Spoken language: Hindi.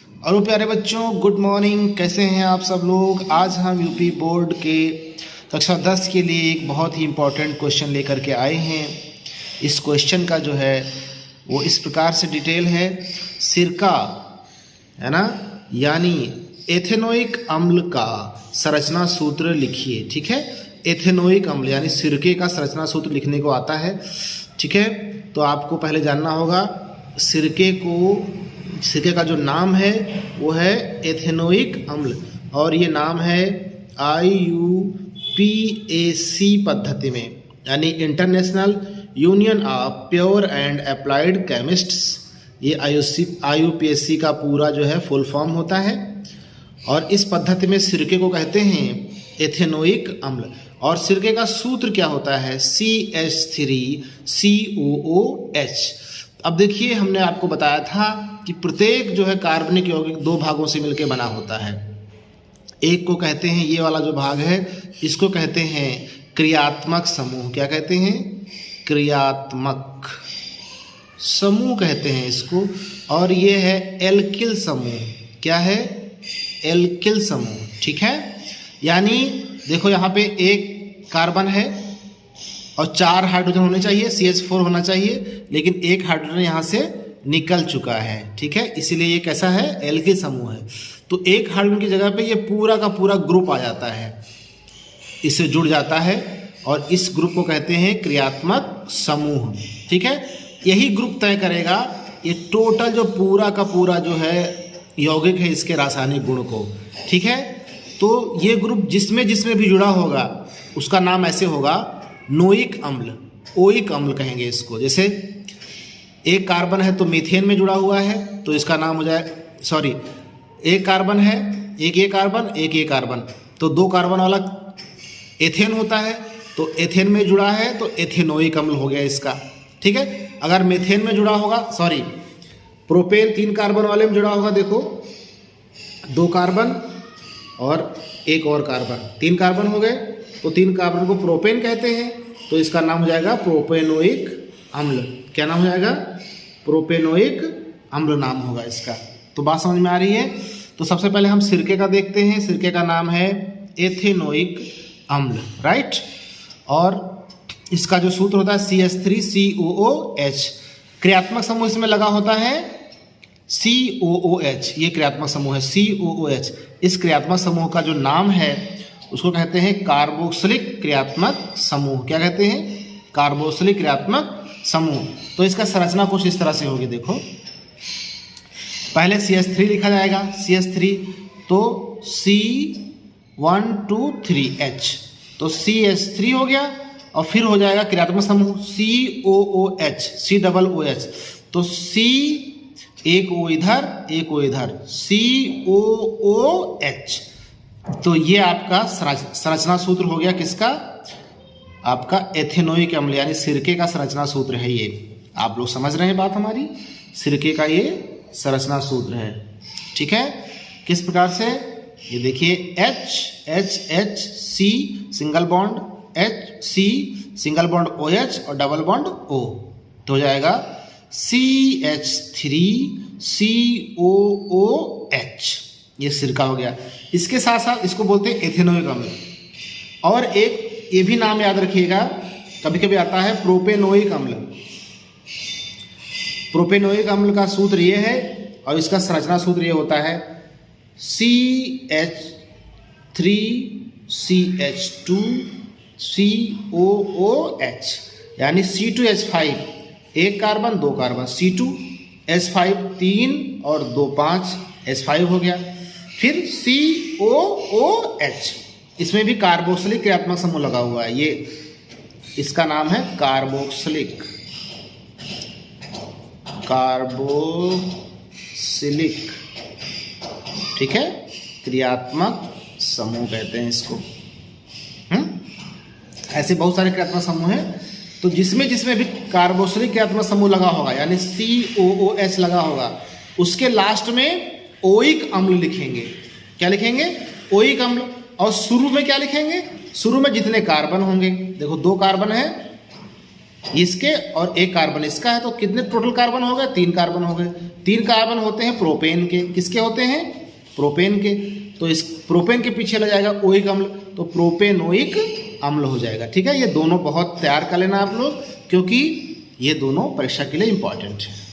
और प्यारे बच्चों, गुड मॉर्निंग। कैसे हैं आप सब लोग। आज हम यूपी बोर्ड के कक्षा 10 के लिए एक बहुत ही इम्पोर्टेंट क्वेश्चन लेकर के आए हैं। इस क्वेश्चन का जो है वो इस प्रकार से डिटेल है। सिरका है ना, यानी एथेनोइक अम्ल का संरचना सूत्र लिखिए। ठीक है, एथेनोइक अम्ल यानी सिरके का संरचना सूत्र लिखने को आता है। ठीक है, तो आपको पहले जानना होगा सिरके का जो नाम है वो है एथेनोइक अम्ल, और ये नाम है IUPAC पद्धति में, यानी international union of pure and applied chemists. ये IUPAC का पूरा जो है फुल फॉर्म होता है, और इस पद्धति में सिरके को कहते हैं एथेनोइक अम्ल। और सिरके का सूत्र क्या होता है? CH3COOH। अब देखिए, हमने आपको बताया था कि प्रत्येक जो है कार्बनिक यौगिक दो भागों से मिलकर बना होता है। एक को कहते हैं, ये वाला जो भाग है इसको कहते हैं क्रियात्मक समूह। क्या कहते हैं? क्रियात्मक समूह कहते हैं इसको। और ये है एल्किल समूह। क्या है? एल्किल समूह। ठीक है, यानी देखो यहाँ पे एक कार्बन है और 4 हाइड्रोजन होने चाहिए, CH4 होना चाहिए, लेकिन एक हाइड्रोजन यहाँ से निकल चुका है। ठीक है, इसीलिए ये कैसा है? एल्किल समूह है। तो एक हाइड्रोजन की जगह पे ये पूरा का पूरा ग्रुप आ जाता है, इससे जुड़ जाता है, और इस ग्रुप को कहते हैं क्रियात्मक समूह। ठीक है, यही ग्रुप तय करेगा ये टोटल जो पूरा का पूरा जो है यौगिक है इसके रासायनिक गुण को। ठीक है, तो ये ग्रुप जिसमें भी जुड़ा होगा उसका नाम ऐसे होगा नोइक अम्ल, ओइक अम्ल कहेंगे इसको। जैसे एक कार्बन है तो मीथेन में जुड़ा हुआ है तो इसका नाम हो जाए, सॉरी, एक कार्बन है, एक ये कार्बन, तो 2 कार्बन वाला एथेन होता है, तो एथेन में जुड़ा है तो एथेनोइक अम्ल हो गया इसका। ठीक है, अगर मीथेन में जुड़ा होगा, सॉरी, प्रोपेन 3 कार्बन वाले में जुड़ा होगा, देखो 2 कार्बन और एक और कार्बन, 3 कार्बन हो गए, तो 3 कार्बन को प्रोपेन कहते हैं, तो इसका नाम हो जाएगा प्रोपेनोइक अम्ल। क्या नाम हो जाएगा? प्रोपेनोइक अम्ल नाम होगा इसका। तो बात समझ में आ रही है? तो सबसे पहले हम सिरके का देखते हैं। सिरके का नाम है एथेनोइक अम्ल, राइट। और इसका जो सूत्र होता है CH3COOH। क्रियात्मक समूह इसमें लगा होता है COOH, ये क्रियात्मक समूह है COOH। इस क्रियात्मक समूह का जो नाम है उसको कहते हैं कार्बोक्सिलिक क्रियात्मक समूह। क्या कहते हैं? कार्बोक्सिलिक क्रियात्मक समूह। तो इसका संरचना कुछ इस तरह से होगी। देखो, पहले CH3 लिखा जाएगा, CH3, तो C123H, तो CH3 हो गया, और फिर हो जाएगा क्रियात्मक समूह COOH, तो C, एक O इधर, एक O इधर, COOH। तो ये आपका संरचना सूत्र हो गया किसका? आपका एथेनोइक अम्ल यानी सिरके का संरचना सूत्र है ये। आप लोग समझ रहे हैं बात हमारी? सिरके का ये संरचना सूत्र है। ठीक है, किस प्रकार से? ये देखिए, HHC single bond HC single bond OH और डबल बॉन्ड O, तो हो जाएगा CH3COOH। ये सिरका हो गया। इसके साथ साथ इसको बोलते हैं एथेनोइक अम्ल। और एक ये भी नाम याद रखिएगा, कभी कभी आता है प्रोपेनोइक अम्ल। प्रोपेनोइक अम्ल का सूत्र ये है, और इसका संरचना सूत्र ये होता है CH3CH2COOH, यानी C2H5, एक कार्बन 2 कार्बन, C2H5 3 और 2 5 H5 हो गया। फिर COOH, इसमें भी कार्बोक्सिलिक क्रियात्मक समूह लगा हुआ है। ये इसका नाम है कार्बोक्सिलिक ठीक है, क्रियात्मक समूह कहते हैं इसको। ऐसे बहुत सारे क्रियात्मक समूह हैं, तो जिसमें भी कार्बोक्सिलिक क्रियात्मक समूह लगा होगा यानी COOH लगा होगा, उसके लास्ट में ओइक अम्ल लिखेंगे। क्या लिखेंगे? ओइक अम्ल। और शुरू में क्या लिखेंगे? शुरू में जितने कार्बन होंगे, देखो 2 कार्बन है इसके और एक कार्बन इसका है, तो कितने टोटल कार्बन हो गए? 3 कार्बन हो गए। 3 कार्बन होते हैं प्रोपेन के। किसके होते हैं? प्रोपेन के। तो इस प्रोपेन के पीछे लग जाएगा ओइक अम्ल, तो प्रोपेनोइक अम्ल हो जाएगा। ठीक है, ये दोनों बहुत तैयार कर लेना आप लोग, क्योंकि ये दोनों परीक्षा के लिए इंपॉर्टेंट है।